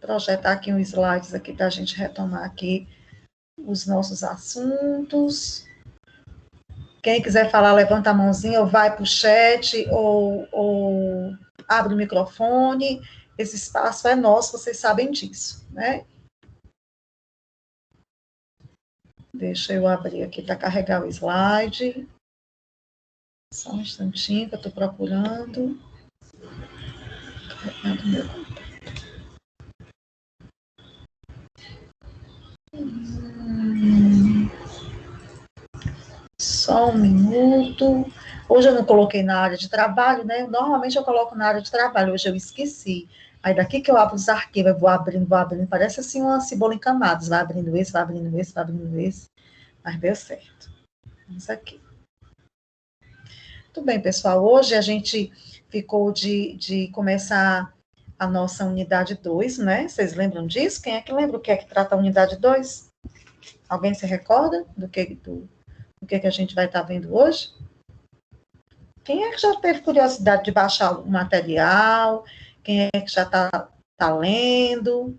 projetar aqui um slides aqui para a gente retomar aqui os nossos assuntos. Quem quiser falar, levanta a mãozinha, ou vai para o chat, ou abre o microfone. Esse espaço é nosso, vocês sabem disso, né? Deixa eu abrir aqui para carregar o slide. Só um instantinho que eu estou procurando. Carregando meu computador. Só um minuto. Hoje eu não coloquei na área de trabalho, né? Normalmente eu coloco na área de trabalho, hoje eu esqueci. Aí daqui que eu abro os arquivos, eu vou abrindo, parece assim uma cebola em camadas, vai abrindo esse, vai abrindo esse, vai abrindo esse, mas deu certo. Vamos aqui. Tudo bem, pessoal, hoje a gente ficou de começar a nossa unidade 2, né? Vocês lembram disso? Quem é que lembra o que é que trata a unidade 2? Alguém se recorda do que a gente vai estar vendo hoje? Quem é que já teve curiosidade de baixar o material? Quem é que já está lendo?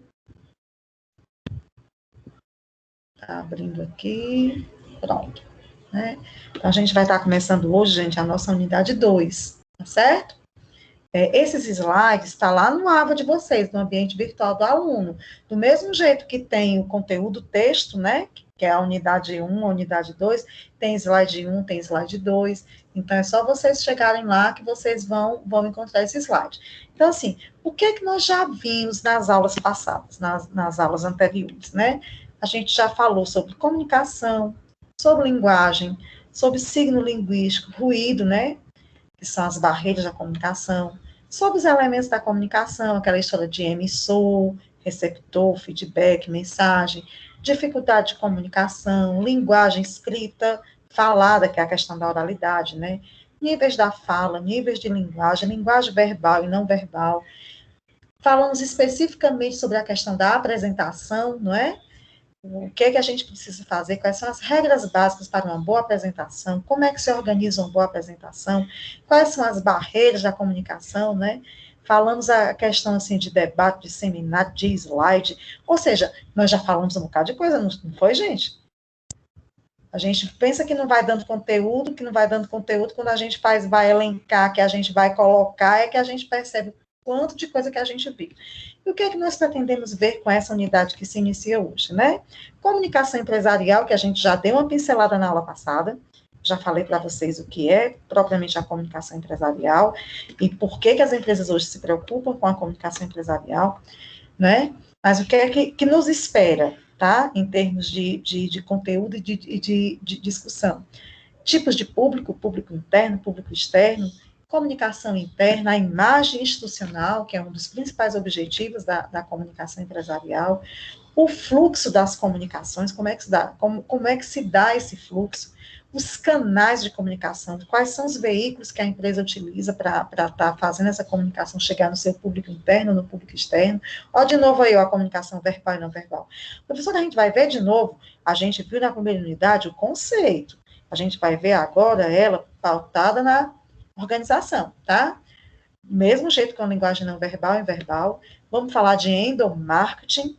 Está abrindo aqui. Pronto. Né? Então, a gente vai estar começando hoje, gente, a nossa unidade 2, tá certo? Esses slides estão lá no aba de vocês, no ambiente virtual do aluno. Do mesmo jeito que tem o conteúdo texto, né? Que é a unidade 1, a unidade 2, tem slide 1, tem slide 2. Então, é só vocês chegarem lá que vocês vão encontrar esse slide. Então, assim, o que é que nós já vimos nas aulas passadas, nas aulas anteriores, né? A gente já falou sobre comunicação, sobre linguagem, sobre signo linguístico, ruído, né? Que são as barreiras da comunicação, sobre os elementos da comunicação, aquela história de emissor, receptor, feedback, mensagem, dificuldade de comunicação, linguagem escrita, falada, que é a questão da oralidade, né? Níveis da fala, níveis de linguagem verbal e não verbal. Falamos especificamente sobre a questão da apresentação, não é? O que é que a gente precisa fazer, quais são as regras básicas para uma boa apresentação, como é que se organiza uma boa apresentação, quais são as barreiras da comunicação, né? Falamos a questão, assim, de debate, de seminário, de slide, ou seja, nós já falamos um bocado de coisa, não foi, gente? A gente pensa que não vai dando conteúdo, quando a gente vai elencar, que a gente vai colocar, é que a gente percebe o quanto de coisa que a gente viu. E o que é que nós pretendemos ver com essa unidade que se inicia hoje, né? Comunicação empresarial, que a gente já deu uma pincelada na aula passada, já falei para vocês o que é propriamente a comunicação empresarial e por que as empresas hoje se preocupam com a comunicação empresarial, né? Mas o que é que nos espera, tá? Em termos de conteúdo e de discussão. Tipos de público, público interno, público externo, comunicação interna, a imagem institucional, que é um dos principais objetivos da comunicação empresarial, o fluxo das comunicações, como é que se dá esse fluxo, os canais de comunicação, quais são os veículos que a empresa utiliza para estar fazendo essa comunicação chegar no seu público interno, no público externo. Ó, de novo aí, ó, a comunicação verbal e não verbal. Professora, a gente vai ver de novo, a gente viu na primeira unidade o conceito, a gente vai ver agora ela pautada na organização, tá? Mesmo jeito que a linguagem não verbal e verbal, vamos falar de endomarketing,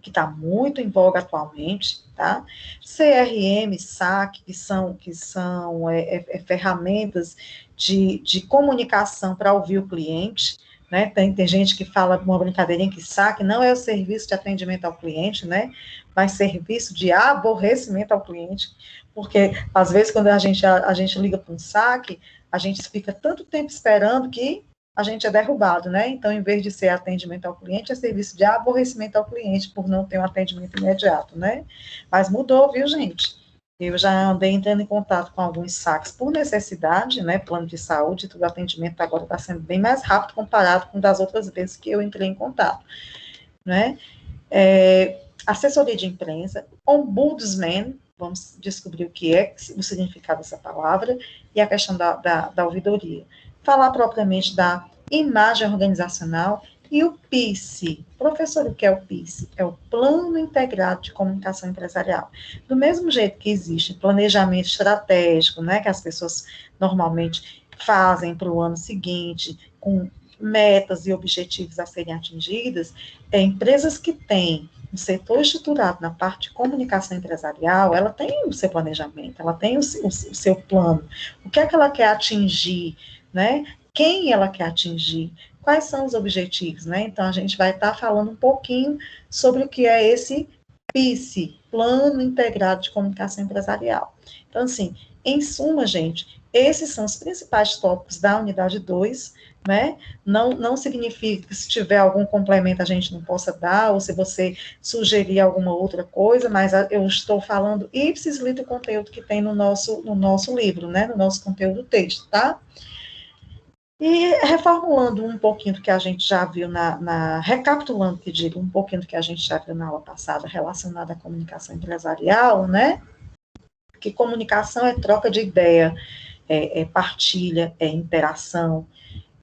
que está muito em voga atualmente, tá? CRM, SAC, que são ferramentas de comunicação para ouvir o cliente, né? Tem gente que fala uma brincadeirinha que SAC não é o serviço de atendimento ao cliente, né? Mas serviço de aborrecimento ao cliente, porque às vezes quando a gente liga para um SAC, a gente fica tanto tempo esperando que a gente é derrubado, né? Então, em vez de ser atendimento ao cliente, é serviço de aborrecimento ao cliente, por não ter um atendimento imediato, né? Mas mudou, viu, gente? Eu já andei entrando em contato com alguns saques por necessidade, né? Plano de saúde, tudo atendimento agora está sendo bem mais rápido comparado com das outras vezes que eu entrei em contato, né? Assessoria de imprensa, ombudsman, vamos descobrir o que é, o significado dessa palavra, e a questão da ouvidoria. Falar propriamente da imagem organizacional e o PICE. Professor, o que é o PICE? É o Plano Integrado de Comunicação Empresarial. Do mesmo jeito que existe planejamento estratégico, né, que as pessoas normalmente fazem para o ano seguinte, com metas e objetivos a serem atingidos, empresas que têm um setor estruturado na parte de comunicação empresarial, ela tem o seu planejamento, ela tem o seu plano, o que é que ela quer atingir, né? Quem ela quer atingir, quais são os objetivos, né? Então, a gente vai estar falando um pouquinho sobre o que é esse PICE, Plano Integrado de Comunicação Empresarial. Então, assim, em suma, gente, esses são os principais tópicos da unidade 2, né? Não significa que se tiver algum complemento a gente não possa dar, ou se você sugerir alguma outra coisa, mas eu estou falando ipsis literal o conteúdo que tem no nosso livro, né? No nosso conteúdo texto, tá? E reformulando um pouquinho do que a gente já viu recapitulando, que digo, um pouquinho do que a gente já viu na aula passada relacionada à comunicação empresarial, né? Que comunicação é troca de ideia, é partilha, é interação,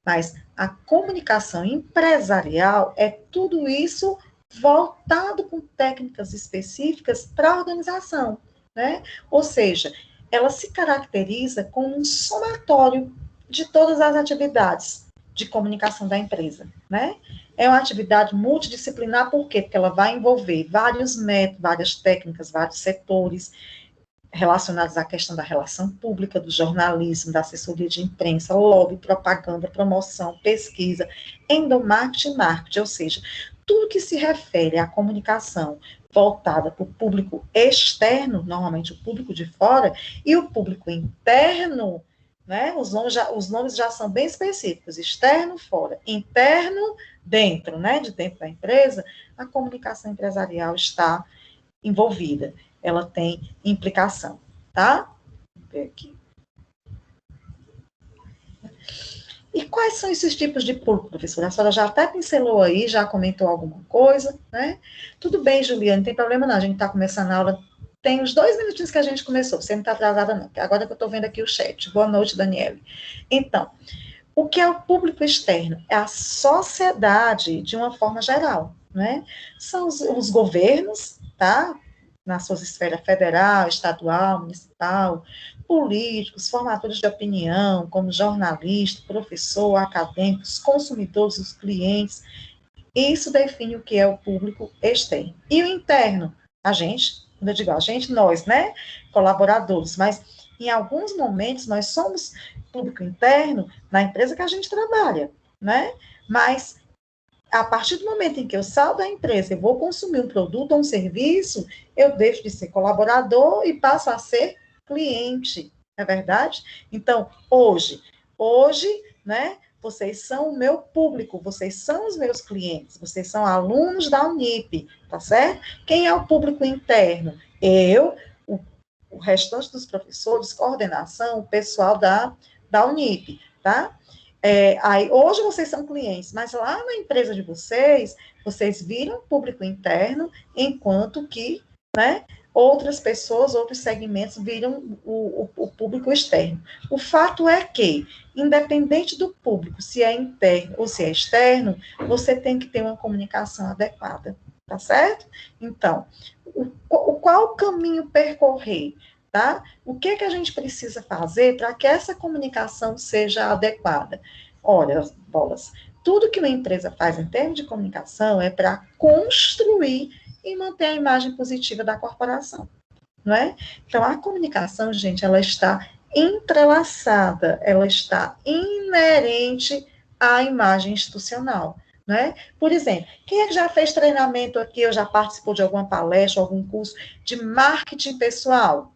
mas a comunicação empresarial é tudo isso voltado com técnicas específicas para a organização, né? Ou seja, ela se caracteriza como um somatório de todas as atividades de comunicação da empresa, né? É uma atividade multidisciplinar, por quê? Porque ela vai envolver vários métodos, várias técnicas, vários setores, relacionados à questão da relação pública, do jornalismo, da assessoria de imprensa, lobby, propaganda, promoção, pesquisa, endomarketing e marketing, ou seja, tudo que se refere à comunicação voltada para o público externo, normalmente o público de fora, e o público interno, né? Os nomes já são bem específicos, externo, fora, interno, dentro, né? De dentro da empresa, a comunicação empresarial está envolvida, ela tem implicação, tá? Vou ver aqui. E quais são esses tipos de público, professora? A senhora já até pincelou aí, já comentou alguma coisa, né? Tudo bem, Juliana, não tem problema não, a gente está começando a aula, tem uns 2 minutinhos que a gente começou, você não está atrasada não, agora que eu estou vendo aqui o chat. Boa noite, Daniele. Então, o que é o público externo? É a sociedade de uma forma geral, né? São os governos, tá? Na sua esfera federal, estadual, municipal, políticos, formadores de opinião, como jornalista, professor, acadêmicos, consumidores, os clientes. Isso define o que é o público externo. E o interno? A gente, quando eu digo a gente, nós, né? Colaboradores, mas em alguns momentos nós somos público interno na empresa que a gente trabalha, né? Mas a partir do momento em que eu saio da empresa e vou consumir um produto ou um serviço, eu deixo de ser colaborador e passo a ser cliente, não é verdade? Então, hoje, né, vocês são o meu público, vocês são os meus clientes, vocês são alunos da Unip, tá certo? Quem é o público interno? Eu, o restante dos professores, coordenação, o pessoal da Unip, tá? Aí, hoje vocês são clientes, mas lá na empresa de vocês viram público interno, enquanto que, né, outras pessoas, outros segmentos viram o público externo. O fato é que, independente do público, se é interno ou se é externo, você tem que ter uma comunicação adequada, tá certo? Então, qual o caminho percorrer? Tá? O que a gente precisa fazer para que essa comunicação seja adequada? Olha, bolas, tudo que uma empresa faz em termos de comunicação é para construir e manter a imagem positiva da corporação, não é? Então, a comunicação, gente, ela está entrelaçada, ela está inerente à imagem institucional, né? Por exemplo, quem é que já fez treinamento aqui ou já participou de alguma palestra, algum curso de marketing pessoal?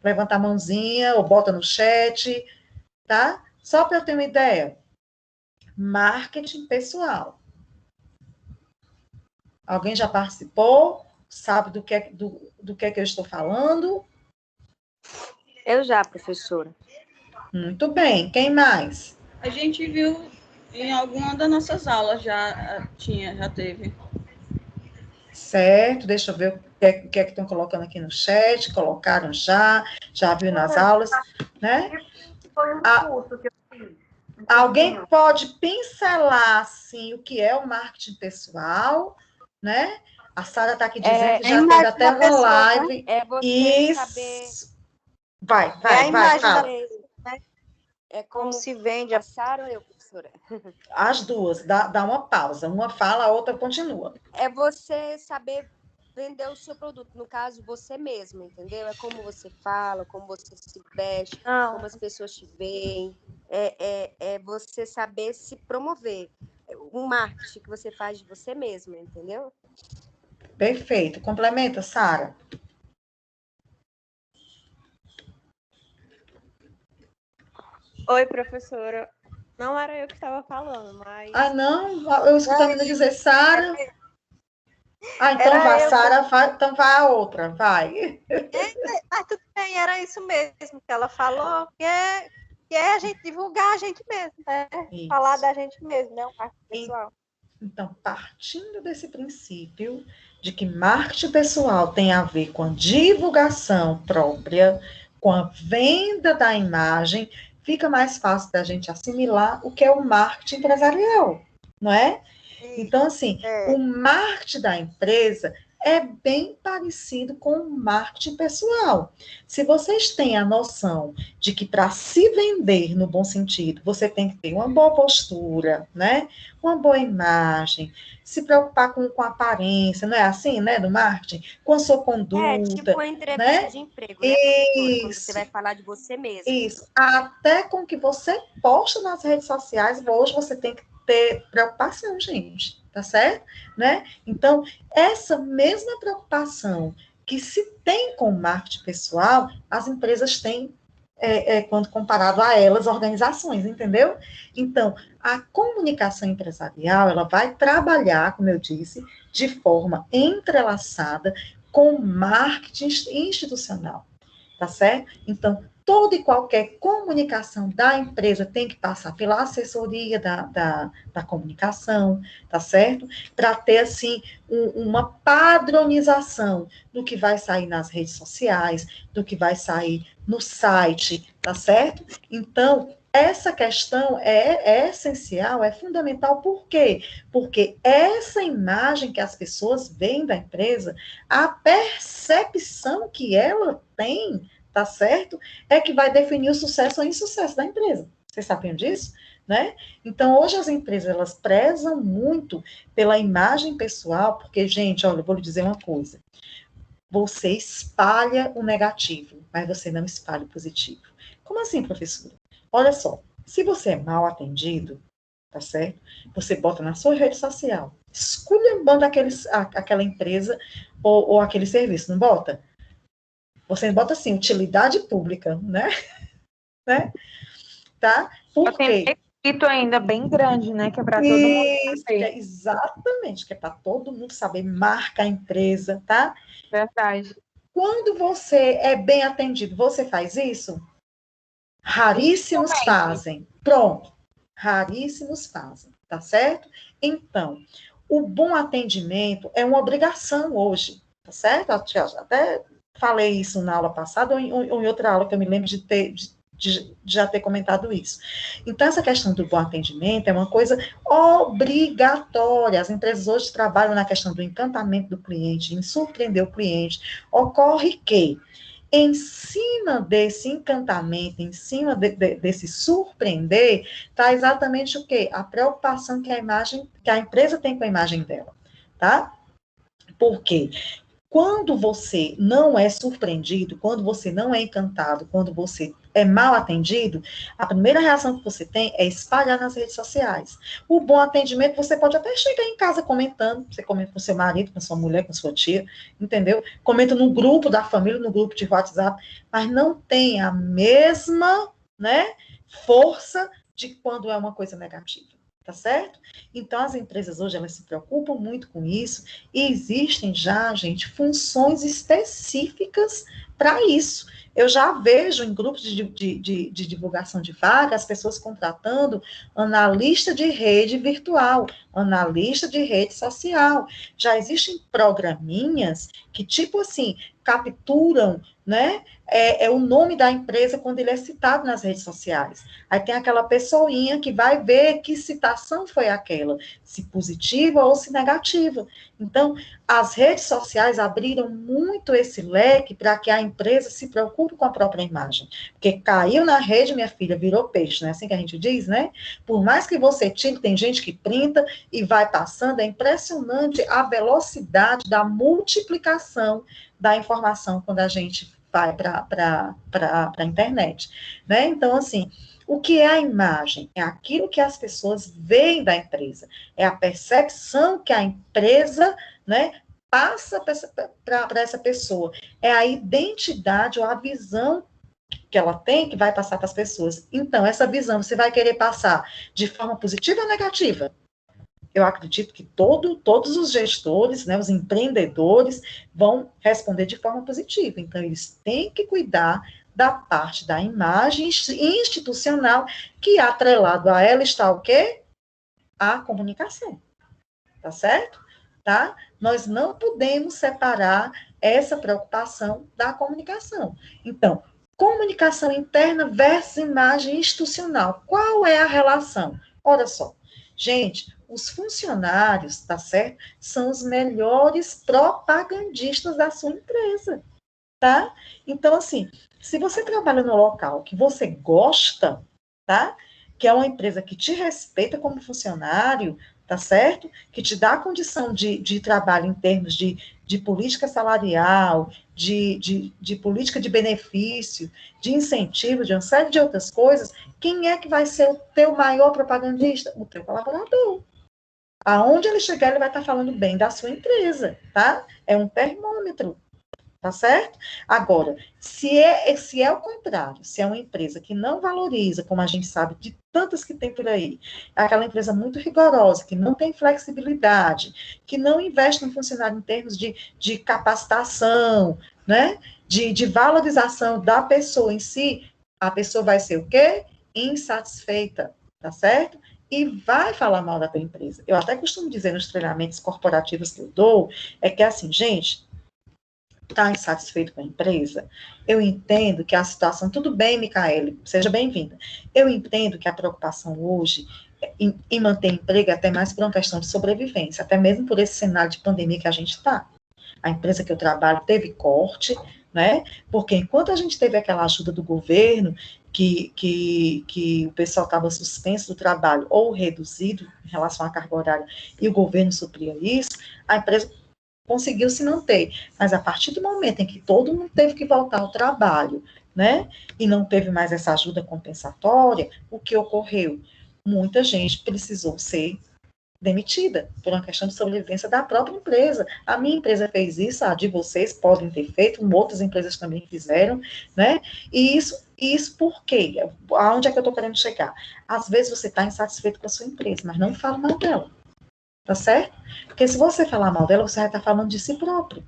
Levanta a mãozinha ou bota no chat, tá? Só para eu ter uma ideia. Marketing pessoal. Alguém já participou? Sabe do que eu estou falando? Eu já, professora. Muito bem. Quem mais? A gente viu em alguma das nossas aulas, já teve. Certo, deixa eu ver o que é que estão colocando aqui no chat. Colocaram já viu nas aulas, né? Foi um curso que eu fiz. Alguém pode pincelar, assim, o que é o marketing pessoal, né? A Sara está aqui dizendo que já teve até uma live. É você Isso. saber... Vai, a imagem fala. da... É como se vende a Sara ou eu? professora. As duas, dá uma pausa. Uma fala, a outra continua. É você saber vender o seu produto, no caso, você mesmo, entendeu? É como você fala, como você se veste, como as pessoas te veem. É você saber se promover. O marketing que você faz de você mesmo, entendeu? Perfeito. Complementa, Sara. Oi, professora. Não era eu que estava falando, mas Ah, não? Eu escutei a menina dizer Sara. Ah, então era vai, eu. Sara, então vai a outra, vai. Mas tudo bem, era isso mesmo que ela falou, que é a gente divulgar a gente mesmo, né? Falar Isso. da gente mesmo, né? O marketing pessoal. Então, partindo desse princípio de que marketing pessoal tem a ver com a divulgação própria, com a venda da imagem, fica mais fácil da gente assimilar o que é o marketing empresarial, não é? Então, assim, o marketing da empresa é bem parecido com o marketing pessoal. Se vocês têm a noção de que para se vender no bom sentido, você tem que ter uma boa postura, né? Uma boa imagem, se preocupar com a aparência, não é assim, né, do marketing? Com a sua conduta, Tipo uma entrevista né? de emprego, né, professora? Quando você Isso. vai falar de você mesmo. Isso, até com o que você posta nas redes sociais, hoje você tem que ter preocupação, gente, tá certo? Né? Então, essa mesma preocupação que se tem com o marketing pessoal, as empresas têm quando comparado a elas, organizações, entendeu? Então, a comunicação empresarial, ela vai trabalhar, como eu disse, de forma entrelaçada com o marketing institucional, tá certo? Então, toda e qualquer comunicação da empresa tem que passar pela assessoria da comunicação, tá certo? Para ter, assim, uma padronização do que vai sair nas redes sociais, do que vai sair no site, tá certo? Então, essa questão é essencial, é fundamental, por quê? Porque essa imagem que as pessoas veem da empresa, a percepção que ela tem, tá certo? É que vai definir o sucesso ou insucesso da empresa. Vocês sabiam disso? Né? Então, hoje as empresas, elas prezam muito pela imagem pessoal, porque, gente, olha, eu vou lhe dizer uma coisa. Você espalha o negativo, mas você não espalha o positivo. Como assim, professora? Olha só, se você é mal atendido, tá certo? Você bota na sua rede social, esculhambando aquela empresa ou aquele serviço, não bota? Você bota assim, utilidade pública, né? Tá? Por quê? Escrito ainda bem grande, né? Que é para todo mundo saber. Exatamente, que é para todo mundo saber, marca a empresa, tá? Verdade. Quando você é bem atendido, você faz isso? Raríssimos fazem. Pronto. Raríssimos fazem, tá certo? Então, o bom atendimento é uma obrigação hoje, tá certo? Até falei isso na aula passada ou em outra aula que eu me lembro de já ter comentado isso. Então, essa questão do bom atendimento é uma coisa obrigatória. As empresas hoje trabalham na questão do encantamento do cliente, em surpreender o cliente. Ocorre que, em cima desse encantamento, em cima desse surpreender, está exatamente o quê? A preocupação que a empresa tem com a imagem dela, tá? Por quê? Quando você não é surpreendido, quando você não é encantado, quando você é mal atendido, a primeira reação que você tem é espalhar nas redes sociais. O bom atendimento, você pode até chegar em casa comentando, você comenta com seu marido, com sua mulher, com sua tia, entendeu? Comenta no grupo da família, no grupo de WhatsApp, mas não tem a mesma, né, força de quando é uma coisa negativa. Tá certo? Então, as empresas hoje, elas se preocupam muito com isso e existem já, gente, funções específicas para isso. Eu já vejo em grupos de divulgação de vaga as pessoas contratando analista de rede virtual, analista de rede social. Já existem programinhas que, tipo assim, capturam, né, o nome da empresa quando ele é citado nas redes sociais. Aí tem aquela pessoinha que vai ver que citação foi aquela, se positiva ou se negativa. Então, as redes sociais abriram muito esse leque para que a empresa se preocupe com a própria imagem. Porque caiu na rede, minha filha, virou peixe, não é assim que a gente diz, né? Por mais que você tire, tem gente que printa e vai passando, é impressionante a velocidade da multiplicação da informação quando a gente vai para a internet, né? Então, assim, o que é a imagem? É aquilo que as pessoas veem da empresa, é a percepção que a empresa, né, passa para essa pessoa, é a identidade ou a visão que ela tem que vai passar para as pessoas. Então, essa visão você vai querer passar de forma positiva ou negativa? Eu acredito que todos os gestores, né, os empreendedores, vão responder de forma positiva. Então, eles têm que cuidar da parte da imagem institucional, que atrelado a ela está o quê? A comunicação. Tá certo? Tá? Nós não podemos separar essa preocupação da comunicação. Então, comunicação interna versus imagem institucional. Qual é a relação? Olha só, gente, os funcionários, tá certo? São os melhores propagandistas da sua empresa, tá? Então, assim, se você trabalha no local que você gosta, tá? Que é uma empresa que te respeita como funcionário, tá certo? Que te dá condição de trabalho em termos de política salarial, de política de benefício, de incentivo, de uma série de outras coisas, quem é que vai ser o teu maior propagandista? O teu colaborador. Aonde ele chegar, ele vai estar falando bem da sua empresa, tá? É um termômetro, tá certo? Agora, se é o contrário, se é uma empresa que não valoriza, como a gente sabe de tantas que tem por aí, é aquela empresa muito rigorosa, que não tem flexibilidade, que não investe no funcionário em termos de capacitação, né? De valorização da pessoa em si, a pessoa vai ser o quê? Insatisfeita, tá certo? E vai falar mal da tua empresa. Eu até costumo dizer nos treinamentos corporativos que eu dou, é que assim, gente, está insatisfeito com a empresa, eu entendo que a situação, tudo bem, Micaele, seja bem-vinda, eu entendo que a preocupação hoje em manter emprego é até mais por uma questão de sobrevivência, até mesmo por esse cenário de pandemia que a gente está. A empresa que eu trabalho teve corte, né, porque enquanto a gente teve aquela ajuda do governo, que o pessoal estava suspenso do trabalho ou reduzido em relação à carga horária, e o governo supria isso, a empresa conseguiu se manter, mas a partir do momento em que todo mundo teve que voltar ao trabalho, né, e não teve mais essa ajuda compensatória, o que ocorreu? Muita gente precisou ser demitida por uma questão de sobrevivência da própria empresa. A minha empresa fez isso, a de vocês podem ter feito, outras empresas também fizeram, né, e isso por quê? Aonde é que eu estou querendo chegar? Às vezes você está insatisfeito com a sua empresa, mas não fala mal dela. Tá certo? Porque se você falar mal dela, você vai estar falando de si próprio,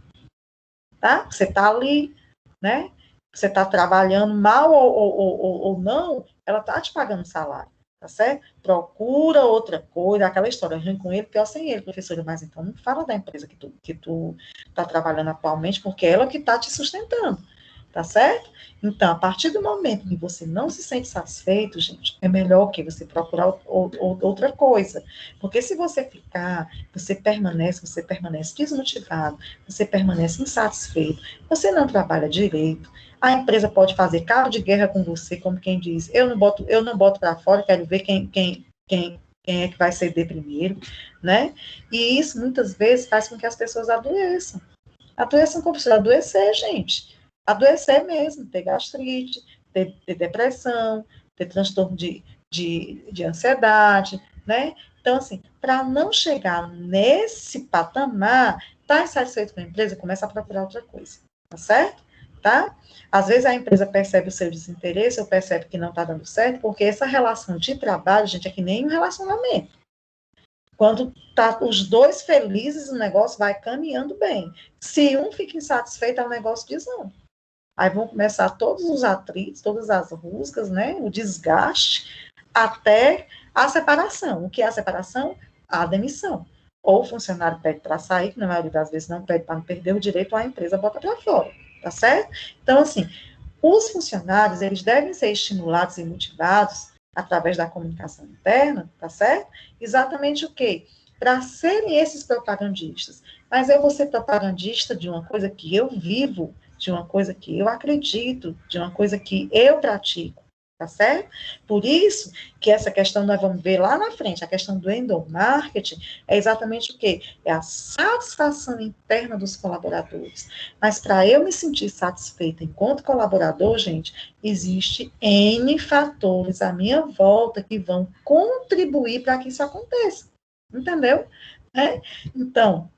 tá? Você tá ali, né? Você tá trabalhando mal ou não, ela tá te pagando salário, tá certo? Procura outra coisa, aquela história, ruim com ele, pior sem ele, professora, mas então não fala da empresa que tu tá trabalhando atualmente, porque ela que tá te sustentando, tá certo? Então, a partir do momento que você não se sente satisfeito, gente, é melhor que você procurar outra coisa. Porque se você ficar, você permanece desmotivado, você permanece insatisfeito, você não trabalha direito, a empresa pode fazer cabo de guerra com você, como quem diz, eu não boto para fora, quero ver quem é que vai ceder primeiro, né? E isso, muitas vezes, faz com que as pessoas adoeçam. Adoeçam como se adoecer, gente. Adoecer mesmo, ter gastrite, ter depressão, ter transtorno de ansiedade, né? Então, assim, para não chegar nesse patamar, tá insatisfeito com a empresa, começa a procurar outra coisa, tá certo? Tá? Às vezes a empresa percebe o seu desinteresse ou percebe que não está dando certo, porque essa relação de trabalho, gente, é que nem um relacionamento. Quando tá os dois felizes, o negócio vai caminhando bem. Se um fica insatisfeito, o negócio desanda. Aí vão começar todos os atritos, todas as rusgas, né? O desgaste, até a separação. O que é a separação? A demissão. ou o funcionário pede para sair, que na maioria das vezes não pede para não perder o direito, ou a empresa bota para fora, tá certo? Então, assim, os funcionários, eles devem ser estimulados e motivados através da comunicação interna, tá certo? Exatamente o quê? Para serem esses propagandistas. Mas eu vou ser propagandista de uma coisa que eu vivo, de uma coisa que eu acredito, de uma coisa que eu pratico, tá certo? Por isso que essa questão nós vamos ver lá na frente, a questão do endomarketing é exatamente o quê? É a satisfação interna dos colaboradores. Mas para eu me sentir satisfeita enquanto colaborador, gente, existe N fatores à minha volta que vão contribuir para que isso aconteça. Entendeu? Então,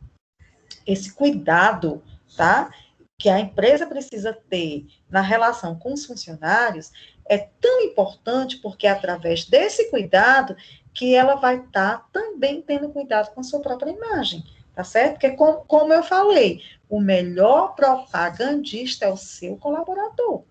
esse cuidado, tá? Que a empresa precisa ter na relação com os funcionários é tão importante porque é através desse cuidado que ela vai estar também tendo cuidado com a sua própria imagem, tá certo? Porque, como eu falei, o melhor propagandista é o seu colaborador,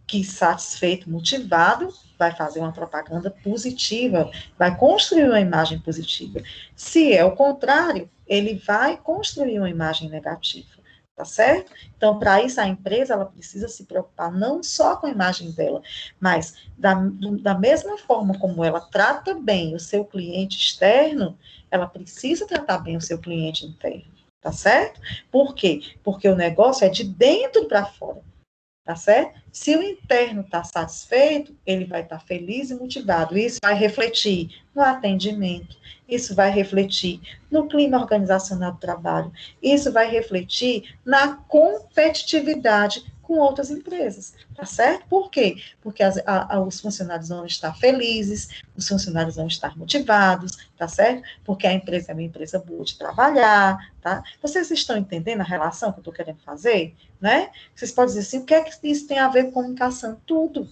que satisfeito, motivado, vai fazer uma propaganda positiva, vai construir uma imagem positiva. Se é o contrário, ele vai construir uma imagem negativa, tá certo? Então, para isso, a empresa, ela precisa se preocupar não só com a imagem dela, mas da mesma forma como ela trata bem o seu cliente externo, ela precisa tratar bem o seu cliente interno, tá certo? Por quê? Porque o negócio é de dentro para fora. Tá certo? Se o interno está satisfeito, ele vai estar feliz e motivado. Isso vai refletir no atendimento, isso vai refletir no clima organizacional do trabalho, isso vai refletir na competitividade com outras empresas, tá certo? Por quê? Porque os funcionários vão estar felizes, os funcionários vão estar motivados, tá certo? Porque a empresa é uma empresa boa de trabalhar, tá? Vocês estão entendendo a relação que eu estou querendo fazer, né? Vocês podem dizer assim, o que é que isso tem a ver com comunicação? Tudo,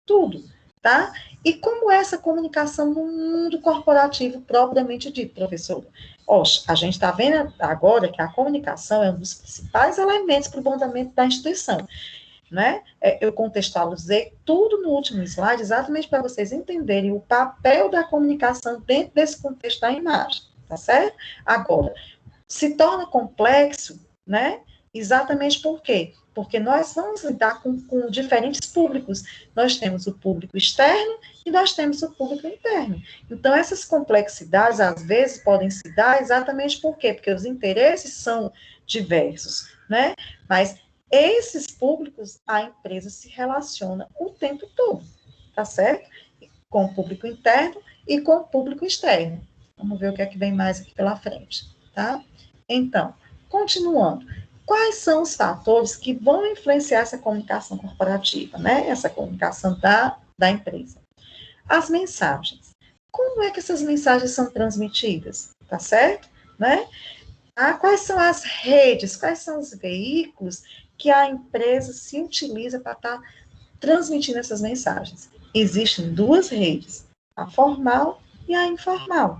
tudo, tá? E como é essa comunicação no mundo corporativo propriamente dito, professora? A gente está vendo agora que a comunicação é um dos principais elementos para o bom andamento da instituição, né? Eu contextualizei tudo no último slide, exatamente para vocês entenderem o papel da comunicação dentro desse contexto da imagem, tá certo? Agora, se torna complexo, né? Exatamente por quê? Porque nós vamos lidar com diferentes públicos. Nós temos o público externo e nós temos o público interno. Então, essas complexidades, às vezes, podem se dar exatamente por quê? Porque os interesses são diversos, né? Mas esses públicos, a empresa se relaciona o tempo todo, tá certo? Com o público interno e com o público externo. Vamos ver o que é que vem mais aqui pela frente, tá? Então, continuando, quais são os fatores que vão influenciar essa comunicação corporativa, né? Essa comunicação da empresa. As mensagens. Como é que essas mensagens são transmitidas? Tá certo? Né? Quais são as redes, quais são os veículos que a empresa se utiliza para estar transmitindo essas mensagens? Existem duas redes, a formal e a informal.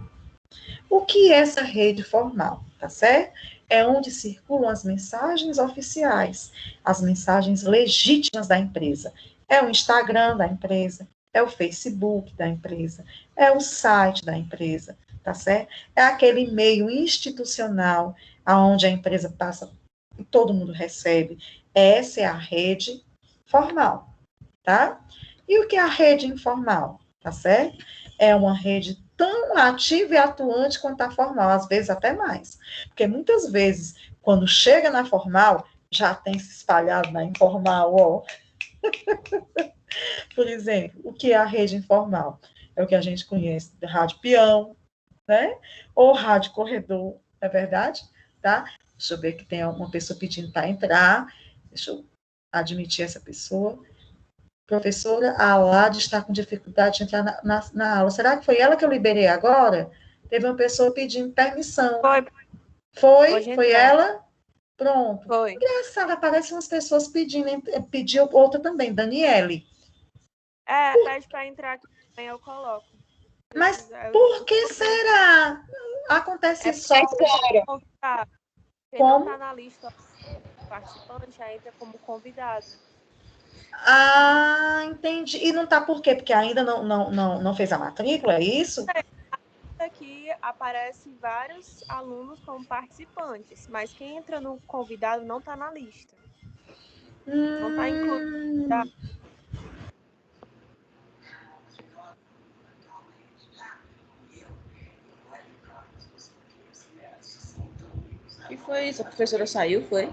O que é essa rede formal, tá certo? É onde circulam as mensagens oficiais, as mensagens legítimas da empresa. É o Instagram da empresa, é o Facebook da empresa, é o site da empresa, tá certo? É aquele meio institucional aonde a empresa passa e todo mundo recebe. Essa é a rede formal, tá? E o que é a rede informal, tá certo? É uma rede tão ativa e atuante quanto a formal, às vezes até mais. Porque muitas vezes, quando chega na formal, já tem se espalhado na informal, ó. Por exemplo, o que é a rede informal? É o que a gente conhece de rádio peão, né? Ou rádio corredor, é verdade? Tá? Deixa eu ver que tem uma pessoa pedindo para entrar. Deixa eu admitir essa pessoa. Professora, a Alade está com dificuldade de entrar na aula. Será que foi ela que eu liberei agora? Teve uma pessoa pedindo permissão. Foi ela? Pronto. Foi. Engraçado, aparecem umas pessoas pediu outra também, Daniele. Pede para entrar aqui também, eu coloco. Mas por que será? Acontece só. Quem não está na lista participante, já entra como convidado. Entendi. E não tá por quê? Porque ainda não fez a matrícula, é isso? Aqui aparece vários alunos como participantes, mas quem entra no convidado não está na lista. Não está incluído. Tá? E foi isso? A professora saiu, foi?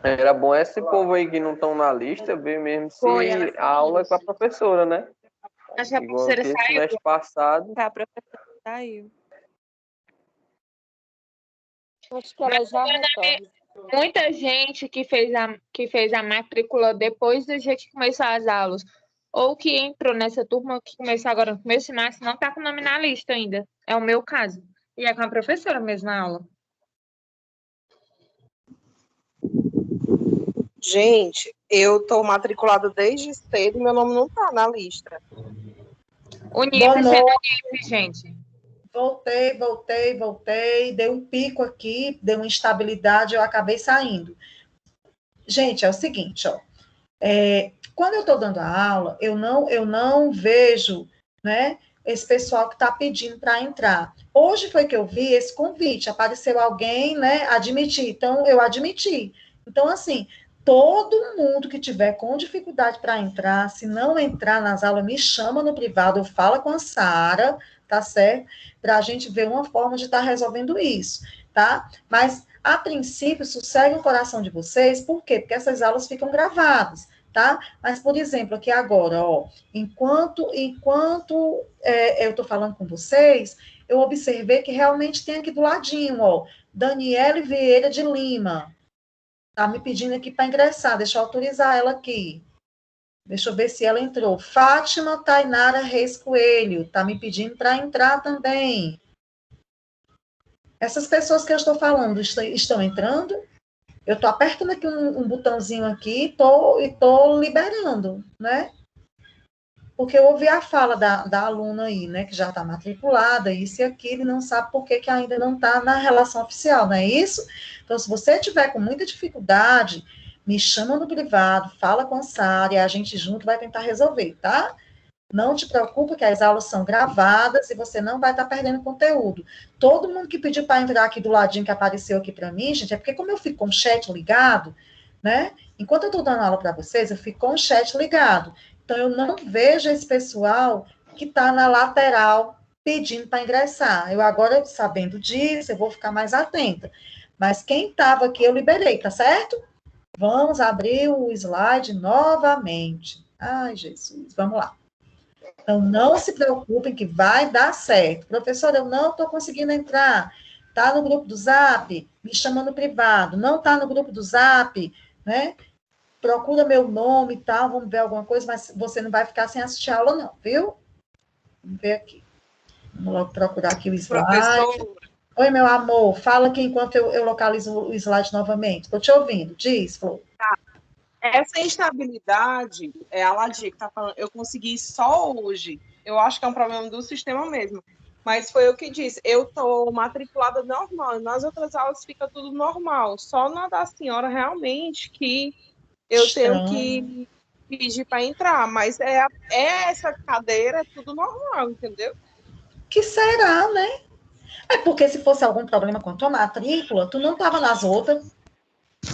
Era bom esse povo aí que não estão na lista ver mesmo se ela a aula é com a professora, né? Acho que a Igual professora que esse saiu. mês passado. Tá, a professora saiu. Acho que ela já retorna. Muita gente que fez a matrícula depois da gente começar as aulas, ou que entrou nessa turma que começou agora no começo de março, não está com o nome na lista ainda. É o meu caso. E é com a professora mesmo na aula. Gente, eu tô matriculada desde cedo e meu nome não tá na lista. O NIF é do NIF, gente. Voltei, deu um pico aqui, deu uma instabilidade, eu acabei saindo. Gente, é o seguinte, ó, quando eu estou dando a aula, eu não vejo, né, esse pessoal que está pedindo para entrar. Hoje foi que eu vi esse convite, apareceu alguém, né, admitir, então eu admiti. Então, assim, todo mundo que tiver com dificuldade para entrar, se não entrar nas aulas, me chama no privado, fala com a Sara, tá certo? Para a gente ver uma forma de estar resolvendo isso, tá? Mas, a princípio, sossegue o coração de vocês, por quê? Porque essas aulas ficam gravadas, tá? Mas, por exemplo, aqui agora, ó, enquanto eu estou falando com vocês, eu observei que realmente tem aqui do ladinho, ó, Daniele Vieira de Lima, tá me pedindo aqui para ingressar, deixa eu autorizar ela aqui. Deixa eu ver se ela entrou. Fátima Tainara Reis Coelho, tá me pedindo para entrar também. Essas pessoas que eu estou falando estão entrando? Eu estou apertando aqui um botãozinho aqui e estou liberando, né? Porque eu ouvi a fala da aluna aí, né? Que já está matriculada, isso e aquilo, e não sabe por que ainda não está na relação oficial, não é isso? Então, se você tiver com muita dificuldade, me chama no privado, fala com a Sara, e a gente junto vai tentar resolver, tá? Não te preocupa que as aulas são gravadas e você não vai estar perdendo conteúdo. Todo mundo que pediu para entrar aqui do ladinho que apareceu aqui para mim, gente, é porque como eu fico com o chat ligado, né? Enquanto eu estou dando aula para vocês, eu fico com o chat ligado. Então, eu não vejo esse pessoal que está na lateral pedindo para ingressar. Eu agora, sabendo disso, eu vou ficar mais atenta. Mas quem estava aqui, eu liberei, tá certo? Vamos abrir o slide novamente. Ai, Jesus, vamos lá. Então, não se preocupem que vai dar certo. Professora, eu não estou conseguindo entrar. Está no grupo do Zap? Me chama no privado. Não está no grupo do Zap? Né? Procura meu nome e tal, vamos ver alguma coisa, mas você não vai ficar sem assistir a aula, não, viu? Vamos ver aqui. Vamos logo procurar aqui o slide. Professor. Oi, meu amor, fala aqui enquanto eu localizo o slide novamente. Estou te ouvindo. Diz, Flor. Tá. Essa instabilidade, a Ladia que está falando, eu consegui só hoje. Eu acho que é um problema do sistema mesmo. Mas foi o que disse, eu estou matriculada normal, nas outras aulas fica tudo normal. Só na da senhora realmente que eu tenho que pedir para entrar, mas essa cadeira é tudo normal, entendeu? Que será, né? É porque se fosse algum problema com a tua matrícula, tu não estava nas outras,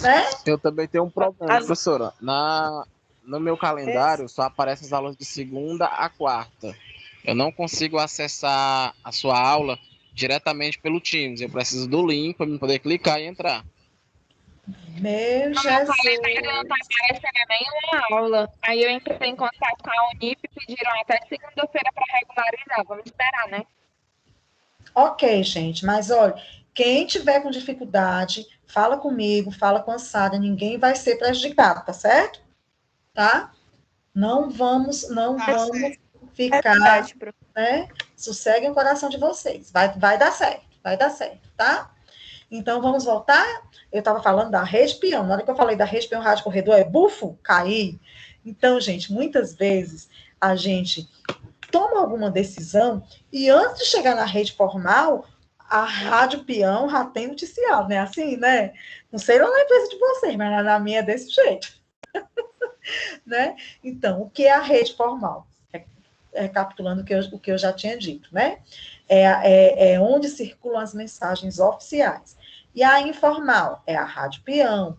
né? Eu também tenho um problema, professora. No meu calendário só aparecem as aulas de segunda a quarta. Eu não consigo acessar a sua aula diretamente pelo Teams. Eu preciso do link para eu poder clicar e entrar. Meu Jesus. Não está aparecendo nenhuma aula. Aí eu entrei em contato com a Unip e pediram até segunda-feira para regularizar. Vamos esperar, né? Ok, gente, mas olha, quem tiver com dificuldade, fala comigo, fala com a Sara, ninguém vai ser prejudicado, tá certo? Tá? Não vamos ficar, né? Sosseguem o coração de vocês. Vai dar certo, tá? Então, vamos voltar? Eu estava falando da Rede Peão. Na hora que eu falei da Rede Peão Rádio Corredor, bufo, caí. Então, gente, muitas vezes a gente toma alguma decisão e antes de chegar na rede formal, a Rádio Peão já tem noticiado, né? Assim, né? Não sei lá na empresa de vocês, mas na minha é desse jeito. Né? Então, o que é a rede formal? recapitulando o que eu já tinha dito, né? É onde circulam as mensagens oficiais. E a informal é a rádio peão,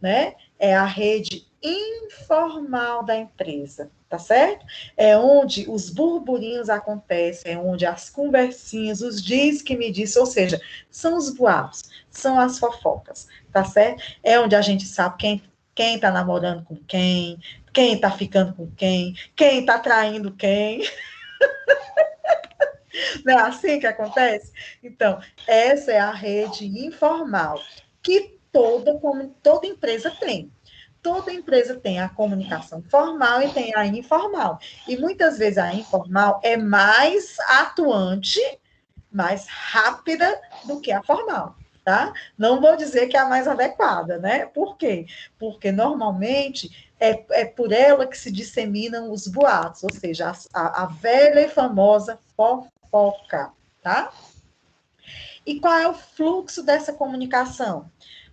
né? É a rede informal da empresa, tá certo? É onde os burburinhos acontecem, é onde as conversinhas, os diz que me disse, ou seja, são os boatos, são as fofocas, tá certo? É onde a gente sabe quem tá namorando com quem tá ficando com quem tá traindo quem. Não é assim que acontece? Então, essa é a rede informal que toda empresa tem. Toda empresa tem a comunicação formal e tem a informal. E muitas vezes a informal é mais atuante, mais rápida do que a formal, tá? Não vou dizer que é a mais adequada, né? Por quê? Porque normalmente é por ela que se disseminam os boatos, ou seja, a velha e famosa fofoca, tá? E qual é o fluxo dessa comunicação?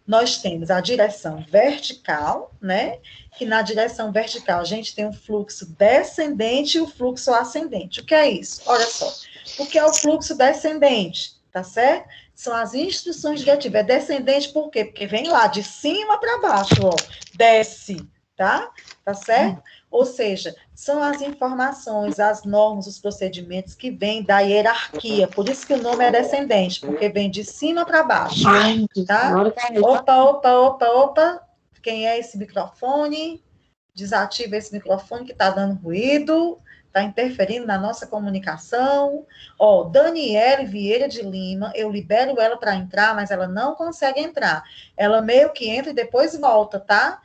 Nós temos a direção vertical, né? Que na direção vertical a gente tem o fluxo descendente e o fluxo ascendente. O que é isso? Olha só. O que é o fluxo descendente? Tá certo? São as instruções diretivas. É descendente por quê? Porque vem lá de cima para baixo, ó. Desce, tá? Tá certo? Ou seja, são as informações, as normas, os procedimentos que vêm da hierarquia. Por isso que o nome é descendente, porque vem de cima para baixo, tá? Opa. Quem é esse microfone? Desativa esse microfone que está dando ruído, está interferindo na nossa comunicação. Ó, Daniele Vieira de Lima, eu libero ela para entrar, mas ela não consegue entrar. Ela meio que entra e depois volta, tá?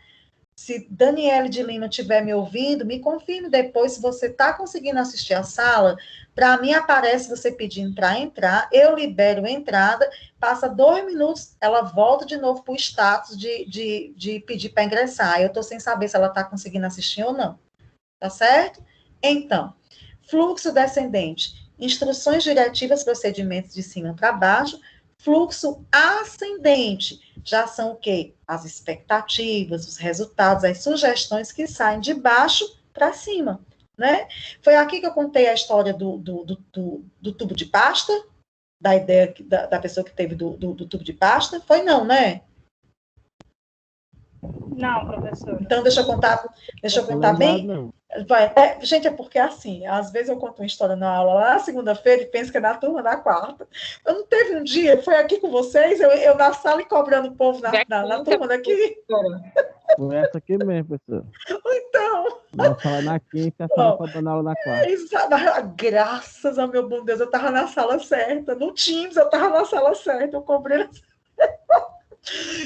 Se Daniele de Lima estiver me ouvindo, me confirme depois se você está conseguindo assistir a sala. Para mim, aparece você pedindo para entrar, eu libero a entrada, passa 2 minutos, ela volta de novo para o status de pedir para ingressar. Eu estou sem saber se ela está conseguindo assistir ou não. Tá certo? Então, fluxo descendente, instruções diretivas, procedimentos de cima para baixo. Fluxo ascendente, já são o quê? As expectativas, os resultados, as sugestões que saem de baixo para cima, né? Foi aqui que eu contei a história do tubo de pasta, da ideia da pessoa que teve do tubo de pasta. Foi não, né? Não, professora. Então, deixa eu contar bem. Gente, é porque assim, às vezes eu conto uma história na aula lá na segunda-feira e penso que é na turma da quarta. Eu não teve um dia, foi aqui com vocês, eu na sala e cobrando o povo na turma daqui. Foi essa aqui mesmo, professora. Então. Nós falamos na quinta, a senhora foi dando aula na quarta. Graças ao meu bom Deus, eu estava na sala certa. No Teams, eu estava na sala certa, eu cobrei.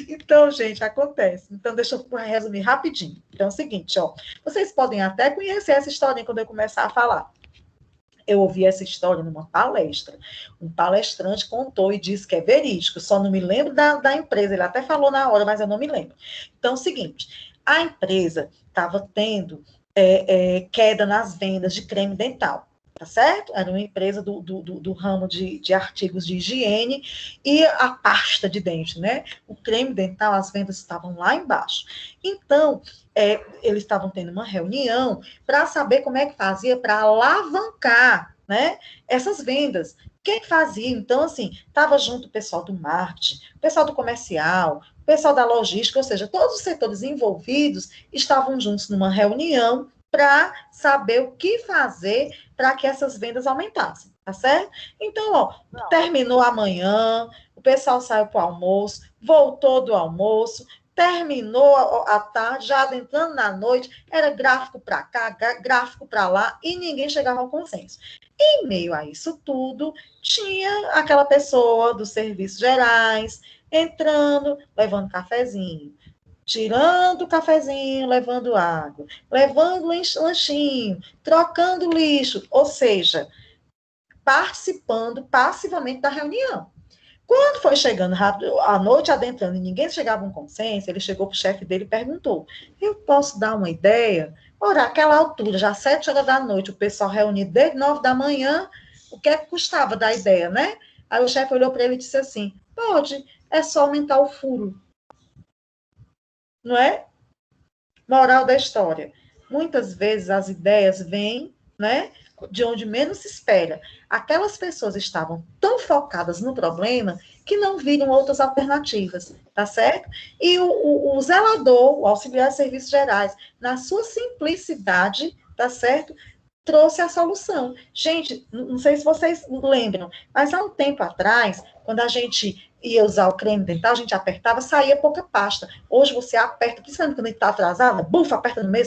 Então, gente, acontece. Então, deixa eu resumir rapidinho. Então, é o seguinte, ó. Vocês podem até conhecer essa história quando eu começar a falar. Eu ouvi essa história numa palestra. Um palestrante contou e disse que é verídico. Só não me lembro da empresa. Ele até falou na hora, mas eu não me lembro. Então, é o seguinte. A empresa estava tendo queda nas vendas de creme dental. Tá certo? Era uma empresa do ramo de artigos de higiene e a pasta de dente, né? O creme dental, as vendas estavam lá embaixo. Então, eles estavam tendo uma reunião para saber como é que fazia para alavancar, né, essas vendas. Quem fazia? Então, assim, estava junto o pessoal do marketing, o pessoal do comercial, o pessoal da logística, ou seja, todos os setores envolvidos estavam juntos numa reunião para saber o que fazer para que essas vendas aumentassem, tá certo? Então, ó, terminou amanhã, o pessoal saiu para o almoço, voltou do almoço, terminou a tarde, já adentrando na noite, era gráfico para cá, gráfico para lá, e ninguém chegava ao consenso. Em meio a isso tudo, tinha aquela pessoa dos serviços gerais entrando, levando cafezinho, tirando o cafezinho, levando água, levando lanchinho, trocando lixo, ou seja, participando passivamente da reunião. Quando foi chegando rápido, a noite adentrando e ninguém chegava a um consenso, ele chegou para o chefe dele e perguntou: eu posso dar uma ideia? Ora, àquela altura, já 7 horas da noite, o pessoal reunido desde 9 da manhã, o que é que custava dar ideia, né? Aí o chefe olhou para ele e disse assim: pode, é só aumentar o furo. Não é? Moral da história. Muitas vezes as ideias vêm, né, de onde menos se espera. Aquelas pessoas estavam tão focadas no problema que não viram outras alternativas, tá certo? E o zelador, o auxiliar de serviços gerais, na sua simplicidade, tá certo? Trouxe a solução. Gente, não sei se vocês lembram, mas há um tempo atrás, quando a gente ia usar o creme dental, a gente apertava, saía pouca pasta. Hoje você aperta, principalmente quando está atrasada, bufa, aperta no meio,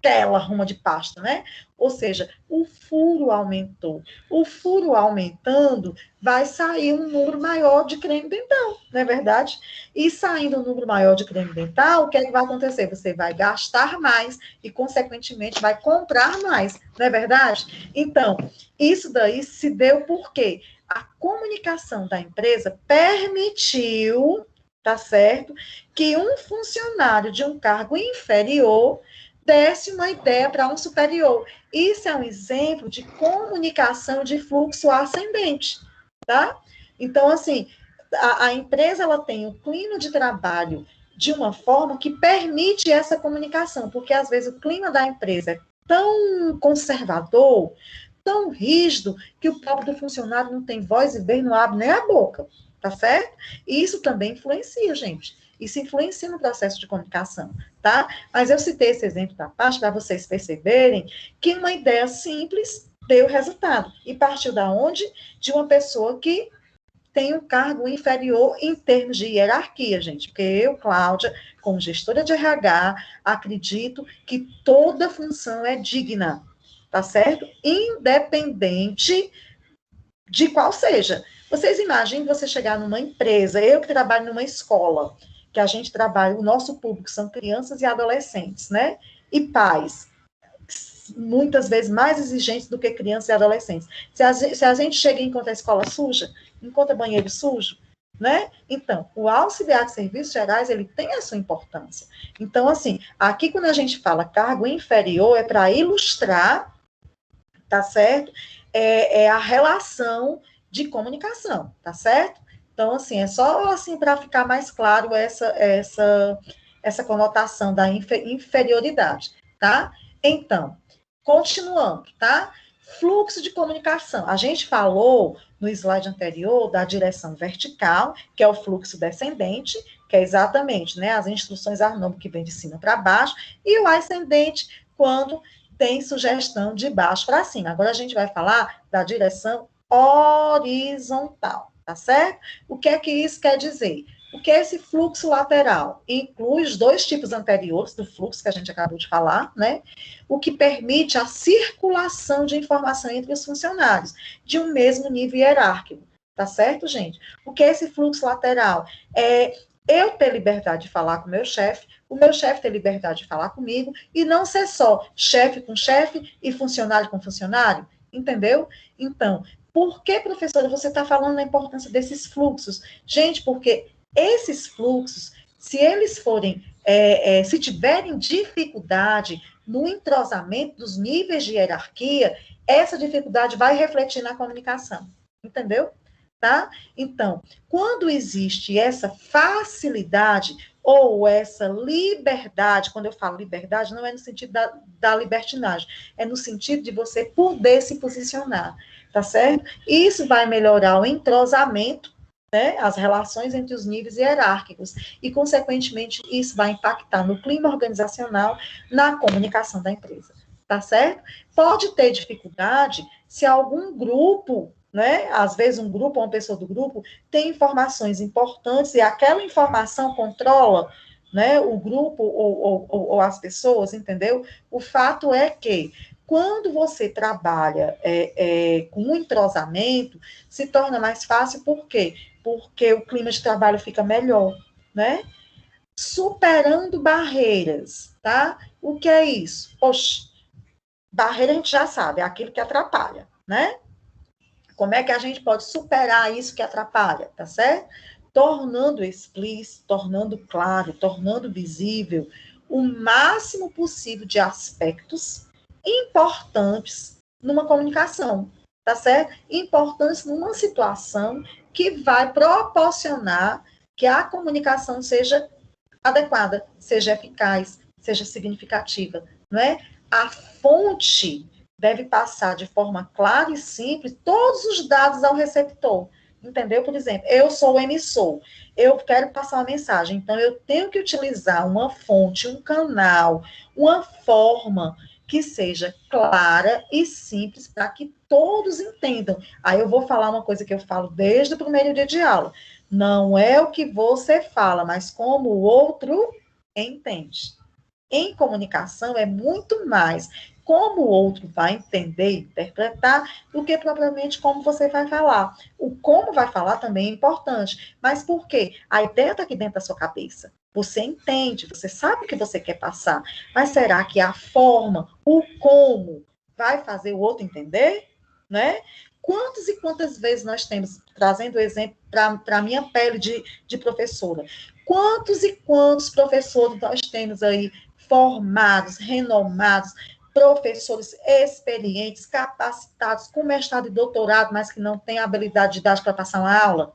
aquela ruma de pasta, né? Ou seja, o furo aumentou. O furo aumentando, vai sair um número maior de creme dental, não é verdade? E saindo um número maior de creme dental, o que é que vai acontecer? Você vai gastar mais e, consequentemente, vai comprar mais, não é verdade? Então, isso daí se deu por quê? A comunicação da empresa permitiu, tá certo, que um funcionário de um cargo inferior desse uma ideia para um superior. Isso é um exemplo de comunicação de fluxo ascendente, tá? Então, assim, a empresa, ela tem o clima de trabalho de uma forma que permite essa comunicação, porque, às vezes, o clima da empresa é tão conservador, tão rígido, que o próprio funcionário não tem voz e vez, não abre nem a boca, tá certo? E isso também influencia, gente. Isso influencia no processo de comunicação, tá? Mas eu citei esse exemplo da pasta para vocês perceberem que uma ideia simples deu resultado. E partiu da onde? De uma pessoa que tem um cargo inferior em termos de hierarquia, gente. Porque eu, Cláudia, como gestora de RH, acredito que toda função é digna, tá certo? Independente de qual seja. Vocês imaginem você chegar numa empresa, eu que trabalho numa escola, que a gente trabalha, o nosso público são crianças e adolescentes, né? E pais, muitas vezes mais exigentes do que crianças e adolescentes. Se a gente chega e encontra a escola suja, encontra banheiro sujo, né? Então, o auxiliar de serviços gerais, ele tem a sua importância. Então, assim, aqui quando a gente fala cargo inferior, é para ilustrar, tá certo? É a relação de comunicação, tá certo? Então, assim, é só assim para ficar mais claro essa conotação da inferioridade, tá? Então, continuando, tá? Fluxo de comunicação. A gente falou no slide anterior da direção vertical, que é o fluxo descendente, que é exatamente, né, as instruções Arnold que vem de cima para baixo, e o ascendente, quando tem sugestão de baixo para cima. Agora a gente vai falar da direção horizontal. Tá certo? O que é que isso quer dizer? O que é esse fluxo lateral? Inclui os dois tipos anteriores do fluxo que a gente acabou de falar, né? O que permite a circulação de informação entre os funcionários de um mesmo nível hierárquico. Tá certo, gente? O que é esse fluxo lateral? É eu ter liberdade de falar com o meu chefe ter liberdade de falar comigo, e não ser só chefe com chefe e funcionário com funcionário, entendeu? Então, por que, professora, você está falando da importância desses fluxos? Gente, porque esses fluxos, se eles forem, se tiverem dificuldade no entrosamento dos níveis de hierarquia, essa dificuldade vai refletir na comunicação, entendeu? Tá? Então, quando existe essa facilidade ou essa liberdade, quando eu falo liberdade, não é no sentido da libertinagem, é no sentido de você poder se posicionar, tá certo? Isso vai melhorar o entrosamento, né, as relações entre os níveis hierárquicos, e, consequentemente, isso vai impactar no clima organizacional, na comunicação da empresa, tá certo? Pode ter dificuldade se algum grupo, né, às vezes um grupo ou uma pessoa do grupo tem informações importantes e aquela informação controla, né, o grupo ou as pessoas, entendeu? O fato é que quando você trabalha com um entrosamento, se torna mais fácil, por quê? Porque o clima de trabalho fica melhor, né? Superando barreiras, tá? O que é isso? Poxa, barreira a gente já sabe, é aquilo que atrapalha, né? Como é que a gente pode superar isso que atrapalha, tá certo? Tornando explícito, tornando claro, tornando visível o máximo possível de aspectos importantes numa comunicação, tá certo? Importantes numa situação que vai proporcionar que a comunicação seja adequada, seja eficaz, seja significativa, não é? A fonte deve passar de forma clara e simples todos os dados ao receptor. Entendeu? Por exemplo, eu sou o emissor, eu quero passar uma mensagem, então eu tenho que utilizar uma fonte, um canal, uma forma que seja clara e simples para que todos entendam. Aí eu vou falar uma coisa que eu falo desde o primeiro dia de aula. Não é o que você fala, mas como o outro entende. Em comunicação é muito mais como o outro vai entender, interpretar, do que propriamente como você vai falar. O como vai falar também é importante. Mas por quê? A ideia está aqui dentro da sua cabeça. Você entende, você sabe o que você quer passar. Mas será que a forma, o como, vai fazer o outro entender? Né? Quantas e quantas vezes nós temos, trazendo o exemplo para a minha pele de professora, quantos e quantos professores nós temos aí formados, renomados, professores experientes, capacitados, com mestrado e doutorado, mas que não têm habilidade didática para passar uma aula?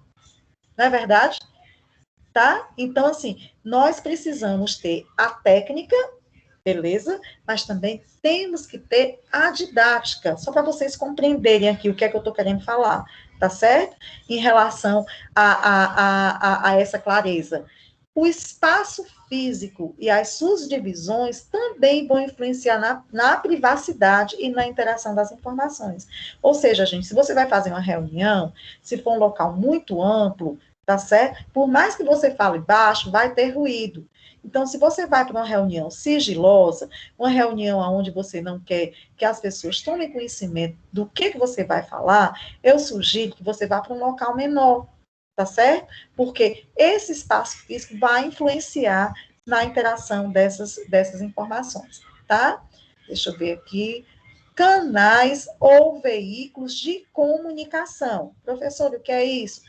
Não é verdade? Tá? Então, assim, nós precisamos ter a técnica, beleza? Mas também temos que ter a didática, só para vocês compreenderem aqui o que é que eu estou querendo falar, tá certo? Em relação a essa clareza. O espaço físico e as suas divisões também vão influenciar na privacidade e na interação das informações. Ou seja, gente, se você vai fazer uma reunião, se for um local muito amplo, tá certo? Por mais que você fale baixo, vai ter ruído. Então, se você vai para uma reunião sigilosa, uma reunião onde você não quer que as pessoas tomem conhecimento do que você vai falar, eu sugiro que você vá para um local menor, tá certo? Porque esse espaço físico vai influenciar na interação dessas informações, tá? Deixa eu ver aqui. Canais ou veículos de comunicação. Professor, o que é isso?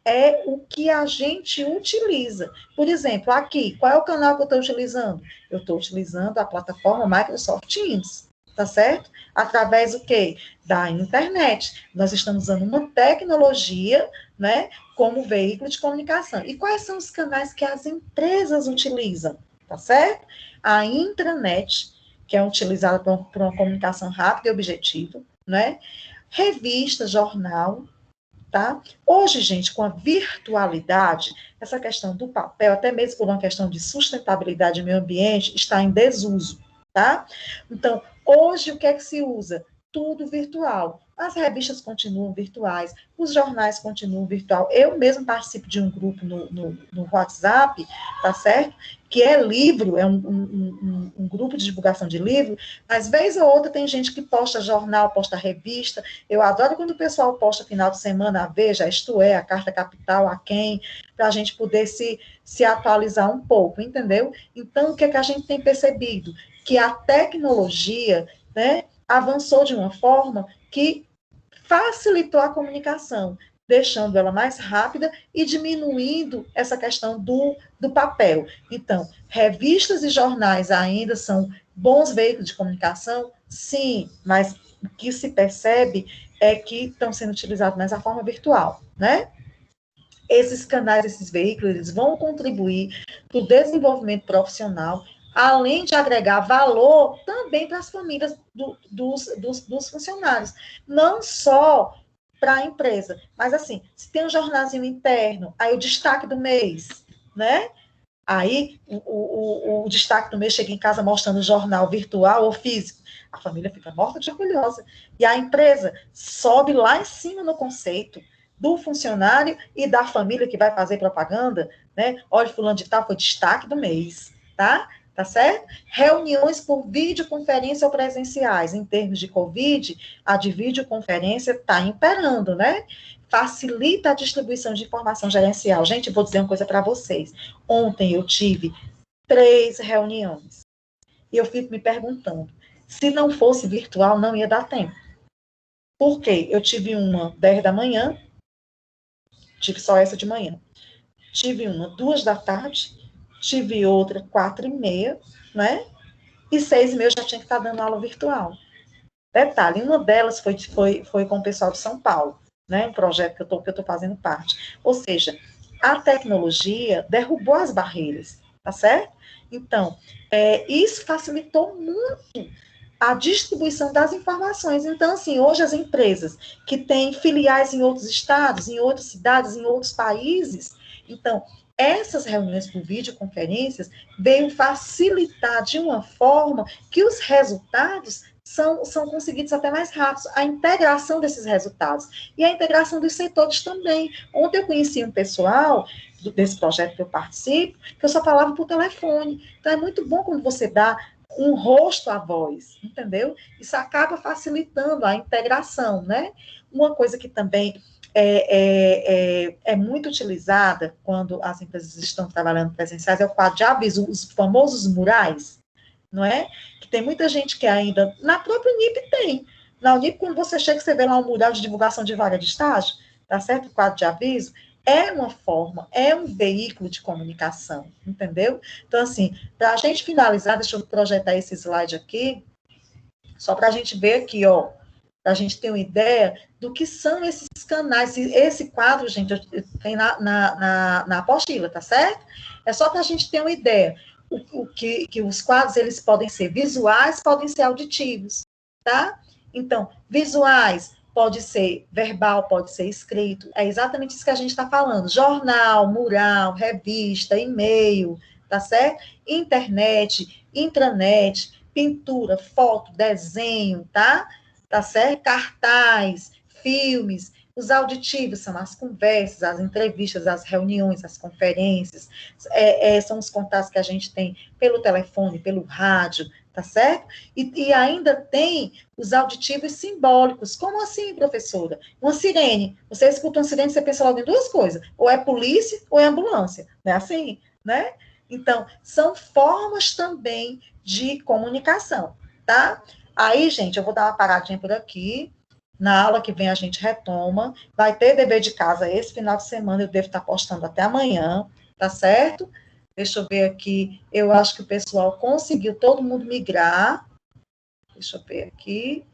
É o que a gente utiliza. Por exemplo, aqui, qual é o canal que eu estou utilizando? Eu estou utilizando a plataforma Microsoft Teams, tá certo? Através do quê? Da internet. Nós estamos usando uma tecnologia, né, como veículo de comunicação. E quais são os canais que as empresas utilizam? Tá certo? A intranet, que é utilizada por uma comunicação rápida e objetiva, né? Revista, jornal, tá? Hoje, gente, com a virtualidade, essa questão do papel, até mesmo por uma questão de sustentabilidade do meio ambiente, está em desuso, tá? Então, hoje, o que é que se usa? Tudo virtual. As revistas continuam virtuais, os jornais continuam virtual. Eu mesmo participo de um grupo no WhatsApp, tá certo? Que é livro, é um grupo de divulgação de livro, mas vez ou outra tem gente que posta jornal, posta revista. Eu adoro quando o pessoal posta final de semana a Veja, Isto É, a Carta Capital, a Quem, para a gente poder se atualizar um pouco, entendeu? Então, o que é que a gente tem percebido? Que a tecnologia, né, avançou de uma forma que facilitou a comunicação, deixando ela mais rápida e diminuindo essa questão do papel. Então, revistas e jornais ainda são bons veículos de comunicação? Sim, mas o que se percebe é que estão sendo utilizados mais a forma virtual, né? Esses canais, esses veículos, eles vão contribuir para o desenvolvimento profissional, além de agregar valor também para as famílias dos funcionários. Não só para a empresa, mas assim, se tem um jornalzinho interno, aí o destaque do mês, né? Aí o destaque do mês chega em casa mostrando o jornal virtual ou físico, a família fica morta de orgulhosa. E a empresa sobe lá em cima no conceito do funcionário e da família que vai fazer propaganda, né? Olha, fulano de tal foi destaque do mês, tá? Tá certo? Reuniões por videoconferência ou presenciais. Em termos de Covid, a de videoconferência está imperando, né? Facilita a distribuição de informação gerencial. Gente, vou dizer uma coisa para vocês. Ontem eu tive 3 reuniões. E eu fico me perguntando, se não fosse virtual, não ia dar tempo. Por quê? Eu tive uma 10 da manhã, tive só essa de manhã. Tive uma 2 da tarde, tive outra 4h30, né? E 6h30 eu já tinha que estar dando aula virtual. Detalhe, uma delas foi com o pessoal de São Paulo, né? Um projeto que eu estou fazendo parte. Ou seja, a tecnologia derrubou as barreiras, tá certo? Então, isso facilitou muito a distribuição das informações. Então, assim, hoje as empresas que têm filiais em outros estados, em outras cidades, em outros países, então, essas reuniões por videoconferências veio facilitar de uma forma que os resultados são conseguidos até mais rápidos, a integração desses resultados e a integração dos setores também. Ontem eu conheci um pessoal desse projeto que eu participo, que eu só falava por telefone. Então, é muito bom quando você dá um rosto à voz, entendeu? Isso acaba facilitando a integração, né? Uma coisa que também é muito utilizada quando as empresas estão trabalhando presenciais é o quadro de aviso, os famosos murais, não é? Que tem muita gente que ainda, na própria Unip tem. Na Unip, quando você chega, você vê lá um mural de divulgação de vaga de estágio, tá certo? O quadro de aviso é uma forma, é um veículo de comunicação, entendeu? Então, assim, para a gente finalizar, deixa eu projetar esse slide aqui, só para a gente ver aqui, ó, para a gente ter uma ideia do que são esses canais. Esse quadro, gente, tem na apostila, tá certo? É só para a gente ter uma ideia. Que os quadros, eles podem ser visuais, podem ser auditivos, tá? Então, visuais, pode ser verbal, pode ser escrito, é exatamente isso que a gente está falando, jornal, mural, revista, e-mail, tá certo? Internet, intranet, pintura, foto, desenho, tá? Tá certo? Cartaz, filmes. Os auditivos são as conversas, as entrevistas, as reuniões, as conferências, são os contatos que a gente tem pelo telefone, pelo rádio, tá certo? E ainda tem os auditivos simbólicos. Como assim, professora? Uma sirene. Você escuta uma sirene, você pensa logo em duas coisas. Ou é polícia, ou é ambulância. Não é assim, né? Então, são formas também de comunicação, tá? Aí, gente, eu vou dar uma paradinha por aqui. Na aula que vem a gente retoma. Vai ter dever de casa esse final de semana. Eu devo estar postando até amanhã, tá certo? Deixa eu ver aqui. Eu acho que o pessoal conseguiu todo mundo migrar. Deixa eu ver aqui.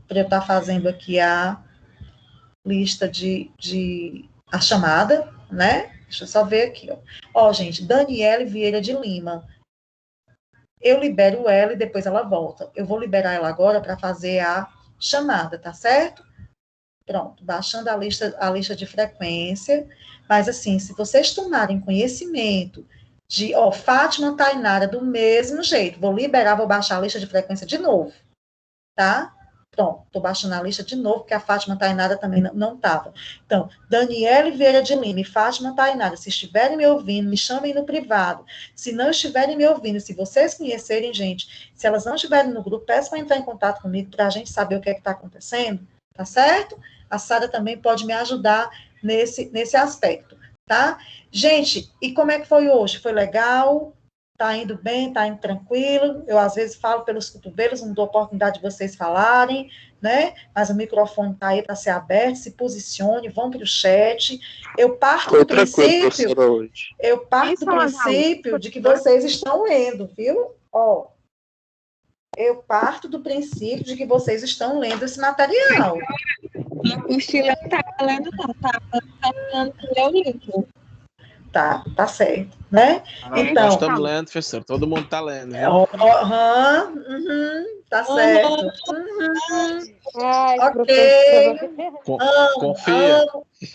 Para eu estar fazendo aqui a lista a chamada, né? Deixa eu só ver aqui, ó. Ó, gente, Daniele Vieira de Lima. Eu libero ela e depois ela volta. Eu vou liberar ela agora para fazer a chamada, tá certo? Pronto, baixando a lista de frequência. Mas, assim, se vocês tomarem conhecimento de, ó, Fátima Tainara, do mesmo jeito, vou liberar, vou baixar a lista de frequência de novo, tá? Pronto, estou baixando a lista de novo, porque a Fátima Tainara também não estava. Então, Daniele Vieira de Lima e Fátima Tainara, se estiverem me ouvindo, me chamem no privado. Se não estiverem me ouvindo, se vocês conhecerem, gente, se elas não estiverem no grupo, peçam para entrar em contato comigo, para a gente saber o que é que está acontecendo, tá certo? A Sara também pode me ajudar nesse aspecto, tá? Gente, e como é que foi hoje? Foi legal? Tá indo bem, tá indo tranquilo. Eu, às vezes, falo pelos cotovelos, não dou oportunidade de vocês falarem, né? Mas o microfone tá aí para ser aberto, se posicione, vão para o chat. Eu parto do princípio de que vocês estão lendo, viu? Ó, eu parto do princípio de que vocês estão lendo esse material. A apostila não tá lendo, não. Tá lendo o livro. Tá certo, né? Então, nós estamos lendo, professor. Todo mundo está lendo. Tá certo. Ok. Confia.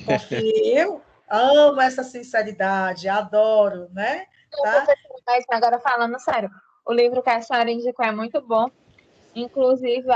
Confio. Amo essa sinceridade, adoro, né? Tá? Mas agora falando sério, o livro que a senhora indicou é muito bom. Inclusive,